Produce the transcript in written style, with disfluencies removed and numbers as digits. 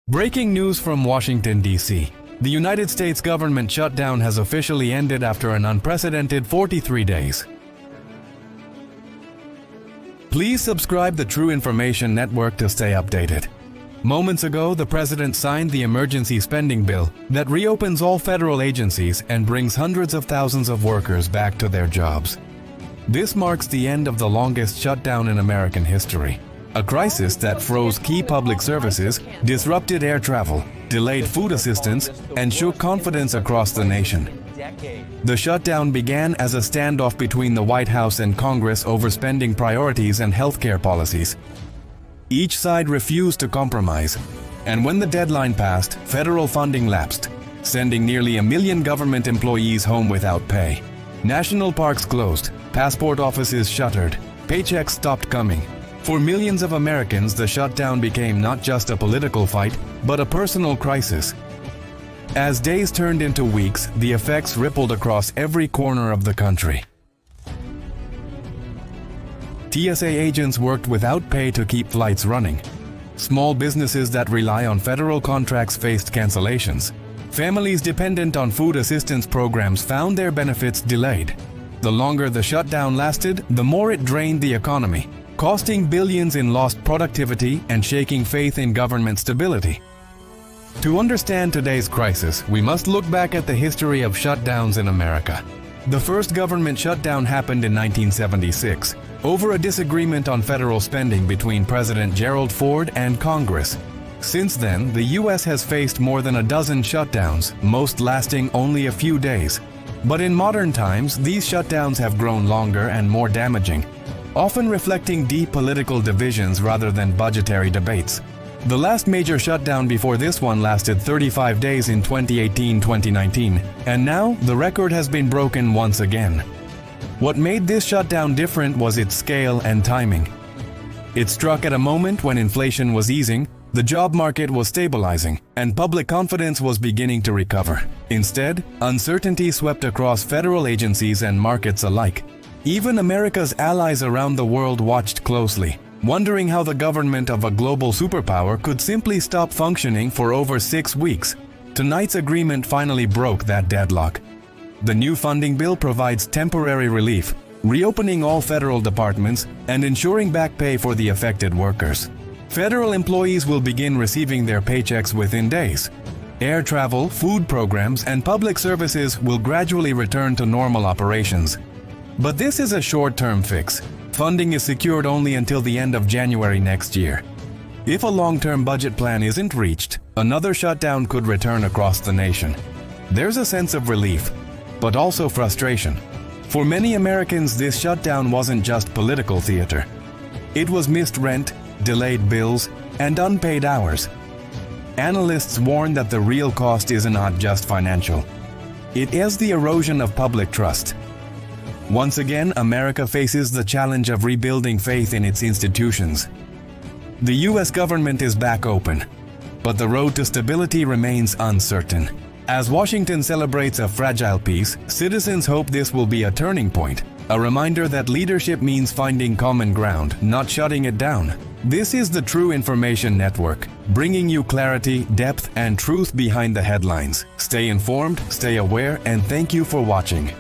Breaking news from Washington, D.C. The United States government shutdown has officially ended after an unprecedented 43 days. Please subscribe the True Information Network to stay updated. Moments ago, the president signed the emergency spending bill that reopens all federal agencies and brings hundreds of thousands of workers back to their jobs. This marks the end of the longest shutdown in American history. A crisis that froze key public services, disrupted air travel, delayed food assistance, and shook confidence across the nation. The shutdown began as a standoff between the White House and Congress over spending priorities and healthcare policies. Each side refused to compromise, and when the deadline passed, federal funding lapsed, sending nearly 1 million government employees home without pay. National parks closed, passport offices shuttered, paychecks stopped coming. For millions of Americans, the shutdown became not just a political fight, but a personal crisis. As days turned into weeks, the effects rippled across every corner of the country. TSA agents worked without pay to keep flights running. Small businesses that rely on federal contracts faced cancellations. Families dependent on food assistance programs found their benefits delayed. The longer the shutdown lasted, the more it drained the economy, costing billions in lost productivity and shaking faith in government stability. To understand today's crisis, we must look back at the history of shutdowns in America. The first government shutdown happened in 1976, over a disagreement on federal spending between President Gerald Ford and Congress. Since then, the U.S. has faced more than a dozen shutdowns, most lasting only a few days. But in modern times, these shutdowns have grown longer and more damaging, often reflecting deep political divisions rather than budgetary debates. The last major shutdown before this one lasted 35 days in 2018-2019, and now the record has been broken once again. What made this shutdown different was its scale and timing. It struck at a moment when inflation was easing, the job market was stabilizing, and public confidence was beginning to recover. Instead, uncertainty swept across federal agencies and markets alike. Even America's allies around the world watched closely, wondering how the government of a global superpower could simply stop functioning for over 6 weeks. Tonight's agreement finally broke that deadlock. The new funding bill provides temporary relief, reopening all federal departments and ensuring back pay for the affected workers. Federal employees will begin receiving their paychecks within days. Air travel, food programs, and public services will gradually return to normal operations. But this is a short-term fix. Funding is secured only until the end of January next year. If a long-term budget plan isn't reached, another shutdown could return across the nation. There's a sense of relief, but also frustration. For many Americans, this shutdown wasn't just political theater. It was missed rent, delayed bills, and unpaid hours. Analysts warn that the real cost is not just financial. It is the erosion of public trust. Once again, America faces the challenge of rebuilding faith in its institutions. The U.S. government is back open, but the road to stability remains uncertain. As Washington celebrates a fragile peace, citizens hope this will be a turning point, a reminder that leadership means finding common ground, not shutting it down. This is the True Information Network, bringing you clarity, depth, and truth behind the headlines. Stay informed, stay aware, and thank you for watching.